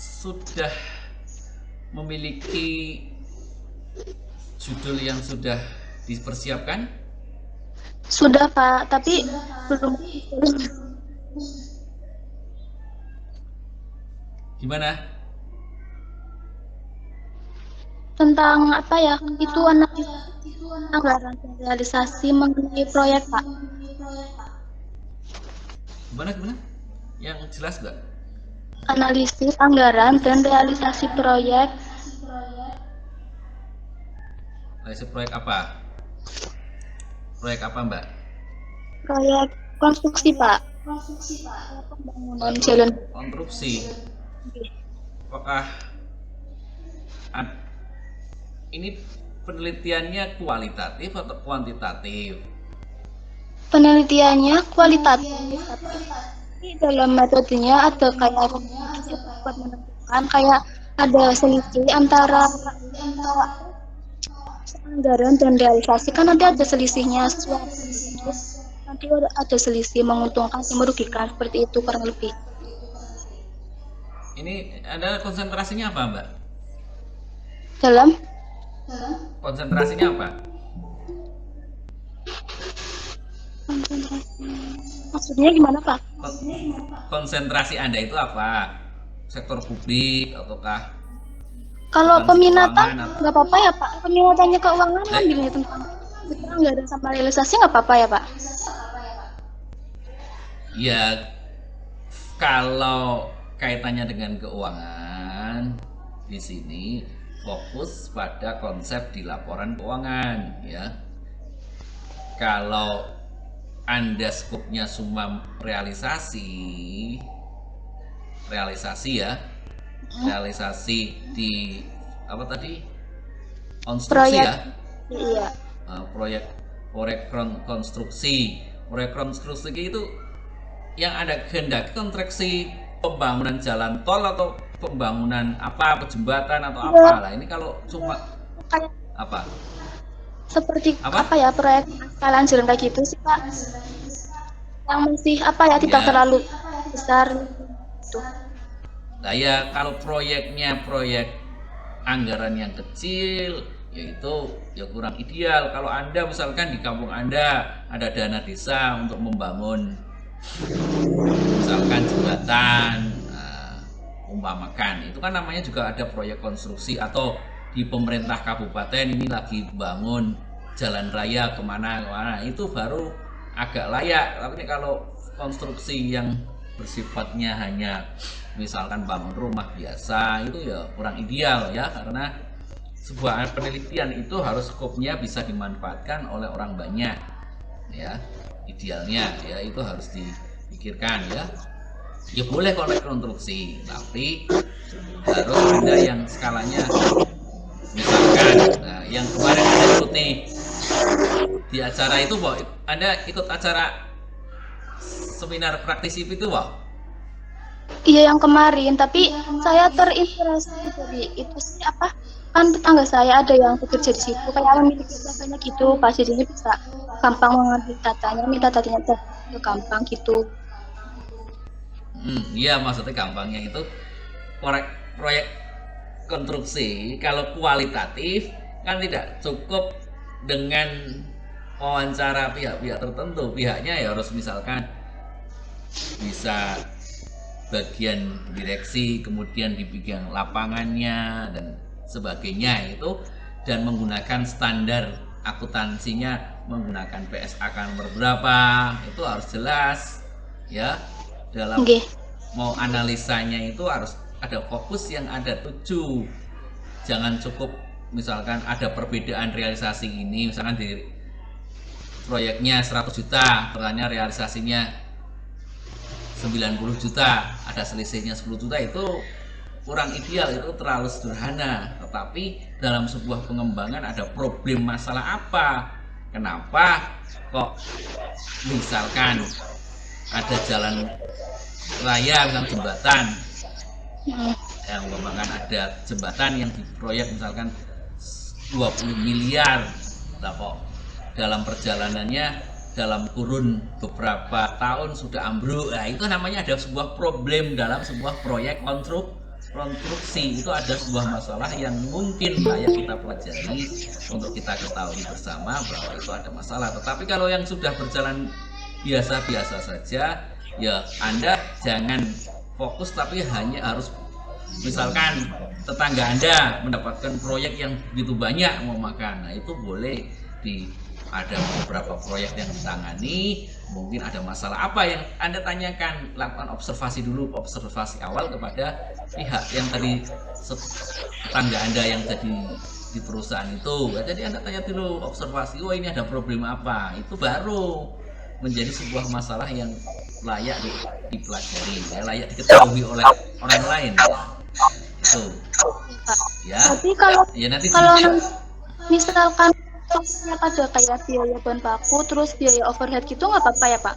sudah memiliki judul yang sudah dipersiapkan? Sudah Pak, tapi belum. Gimana? Tentang apa ya? Itu analisis anggaran dan realisasi mengenai proyek Pak. Gimana? Yang jelas nggak? Analisis anggaran dan realisasi proyek. Proyek apa? Proyek apa, Mbak? Proyek konstruksi Pak. Pembangunan jalan. Konstruksi. Apakah ini penelitiannya kualitatif atau kuantitatif? Penelitiannya kualitatif, tapi dalam metodenya ada kayak buat menentukan kayak ada selisih antara anggaran dan realisasi, kan nanti ada selisihnya, nanti ada selisih menguntungkan atau merugikan, seperti itu kurang lebih. Ini ada konsentrasinya apa, Mbak? Dalam konsentrasinya apa? Maksudnya gimana Pak? Konsentrasi Anda itu apa? Sektor publik ataukah? Kalau peminatan Keuangan nggak apa-apa ya Pak. Peminatannya keuangan ambilnya tentang anggaran sama realisasi nggak apa-apa ya Pak? Ya, kalau kaitannya dengan keuangan, di sini fokus pada konsep di laporan keuangan, ya. Kalau Anda skupnya cuma realisasi ya, realisasi di apa tadi, konstruksi Proyek. ya. Iya. Proyek konstruksi itu yang ada kehendak konstruksi pembangunan jalan tol atau pembangunan apa, jembatan atau apa lah. Ini kalau cuma Kayak apa? seperti apa ya, proyek jalan kayak gitu sih Pak, yang masih apa ya, tidak terlalu besar gitu. Nah ya, kalau proyeknya proyek anggaran yang kecil, yaitu ya kurang ideal. Kalau Anda misalkan di kampung Anda ada dana desa untuk membangun misalkan jembatan, umpamakan, itu kan namanya juga ada proyek konstruksi. Atau di pemerintah kabupaten ini lagi bangun jalan raya kemana, itu baru agak layak. Tapi kalau konstruksi yang bersifatnya hanya misalkan bangun rumah biasa, itu ya kurang ideal ya, karena sebuah penelitian itu harus skopnya bisa dimanfaatkan oleh orang banyak ya, idealnya ya, itu harus dipikirkan ya. Ya boleh konstruksi, tapi harus ada yang skalanya misalkan, yang kemarin Anda ikut nih di acara itu, Anda ikut acara seminar praktisi itu, Iya, yang kemarin, tapi saya terinspirasi dari itu sih, apa, kan tetangga saya ada yang bekerja di situ, kayak memiliki datanya gitu, Pak, jadinya bisa gampang mengambil datanya, minta datanya gampang gitu. Iya, maksudnya gampangnya itu proyek konstruksi kalau kualitatif kan tidak cukup dengan wawancara pihak-pihak tertentu. Pihaknya ya harus misalkan bisa bagian direksi, kemudian di bagian lapangannya dan sebagainya itu, dan menggunakan standar akuntansinya, menggunakan PSAK nomor berapa, itu harus jelas ya. Dalam mau analisanya itu harus ada fokus yang ada tujuh. Jangan cukup misalkan ada perbedaan realisasi ini, misalkan di proyeknya 100 juta, ternyata realisasinya 90 juta, ada selisihnya 10 juta, itu kurang ideal, itu terlalu sederhana. Tetapi dalam sebuah pengembangan ada problem masalah apa, kenapa kok misalkan ada jalan raya, misalkan jembatan, yang mengembangkan ada jembatan yang diproyek misalkan 20 miliar, nah kok dalam perjalanannya dalam kurun beberapa tahun sudah ambruk. Nah, itu namanya ada sebuah problem dalam sebuah proyek konstruksi itu ada sebuah masalah yang mungkin layak kita pelajari untuk kita ketahui bersama bahwa itu ada masalah. Tetapi kalau yang sudah berjalan biasa-biasa saja, ya Anda jangan fokus, tapi hanya harus, misalkan tetangga Anda mendapatkan proyek yang begitu banyak mau makan, nah itu boleh ada beberapa proyek yang ditangani, mungkin ada masalah apa yang Anda tanyakan, lakukan observasi dulu, observasi awal kepada pihak yang tadi, tetangga Anda yang tadi di perusahaan itu. Jadi Anda tanya dulu, observasi, oh ini ada problem apa, itu baru menjadi sebuah masalah yang layak dipelajari, ya, layak diketahui oleh orang lain. Itu ya. Tapi kalau Ya nanti misalkan ada kayak biaya bahan baku terus biaya overhead gitu nggak apa-apa ya Pak?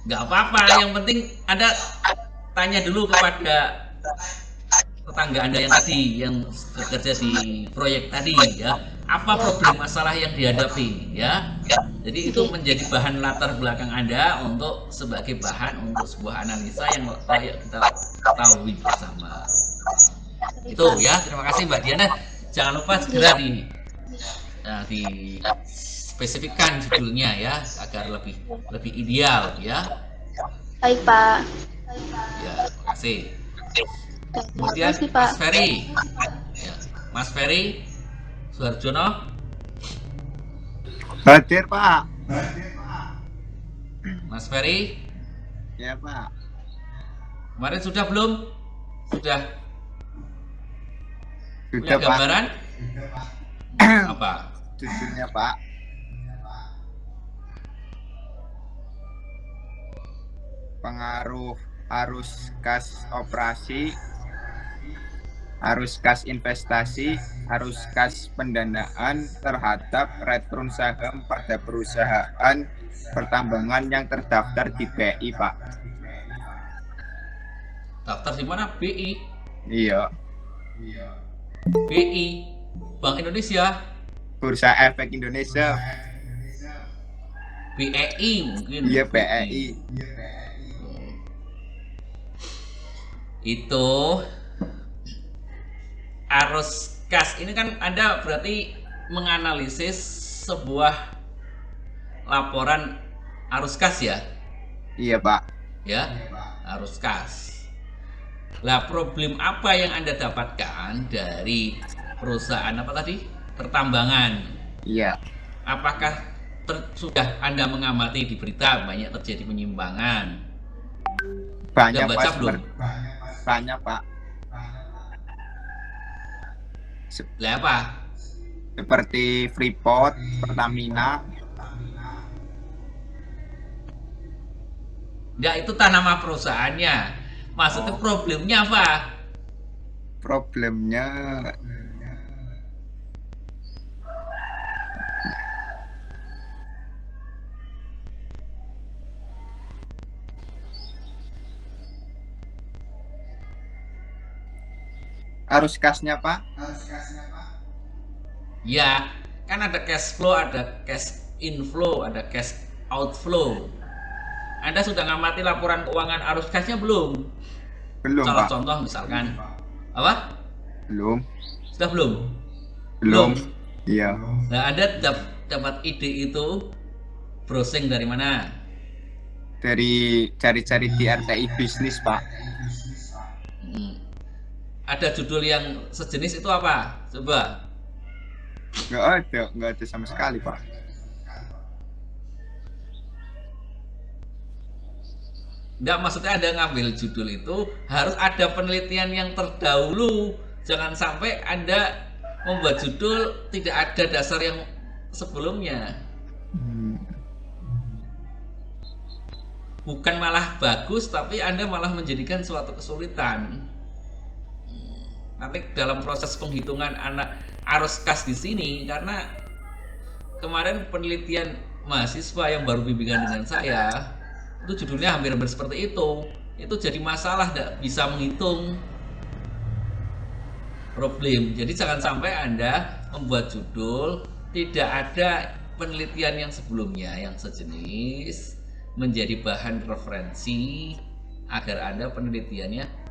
nggak apa-apa, yang penting Anda tanya dulu kepada tetangga Anda yang tadi yang bekerja di proyek tadi, ya, apa problem masalah yang dihadapi, ya. Jadi itu menjadi bahan latar belakang Anda untuk sebagai bahan untuk sebuah analisa yang layak kita ketahui bersama. Itu ya, terima kasih Mbak Diana. Jangan lupa segera di spesifikkan judulnya ya agar lebih ideal ya. Baik Pak. Ya, terima kasih. Kemudian Terima kasih, Pak. Mas Ferry, ya, Mas Ferry Suharjono. Hadir Pak. Mas Ferry, Ya Pak. kemarin sudah belum? Sudah punya Sudah Pak. gambaran? Apa? Judulnya Pak. Pengaruh arus kas operasi, arus kas investasi, arus kas pendanaan terhadap return saham pada perusahaan pertambangan yang terdaftar di BI Pak. Daftar di mana? BI. Iya. BI, Bank Indonesia, Bursa Efek Indonesia. BEI mungkin. Iya BEI. Itu arus kas ini kan Anda berarti menganalisis sebuah laporan arus kas ya? Iya Pak. Ya, arus kas. Lah, problem apa yang Anda dapatkan dari perusahaan apa tadi? Pertambangan. Iya. Apakah sudah Anda mengamati di berita banyak terjadi penyimpangan? Banyak Sudah baca Pak. belum? Banyak Pak. Lah apa? Seperti Freeport, Pertamina. Enggak, itu nama perusahaannya. Maksudnya problemnya apa? Problemnya arus kasnya Pak. Ya, kan ada cash flow, ada cash inflow, ada cash outflow. Anda sudah ngamati laporan keuangan arus kasnya belum? Belum Salah Pak. contoh misalkan apa? Belum. Sudah belum? Belum. Iya. Nah, Anda dapat ide itu browsing dari mana? Dari cari-cari di RTI bisnis Pak. Ada judul yang sejenis itu apa? Coba. Nggak ada sama sekali Pak. Enggak, maksudnya Anda ngambil judul itu harus ada penelitian yang terdahulu. Jangan sampai Anda membuat judul tidak ada dasar yang sebelumnya. Bukan malah bagus, tapi Anda malah menjadikan suatu kesulitan. Nanti dalam proses penghitungan arus kas di sini, karena kemarin penelitian mahasiswa yang baru bimbingan dengan saya, itu judulnya hampir-hampir seperti itu jadi masalah, tidak bisa menghitung problem. Jadi jangan sampai Anda membuat judul tidak ada penelitian yang sebelumnya yang sejenis menjadi bahan referensi agar Anda penelitiannya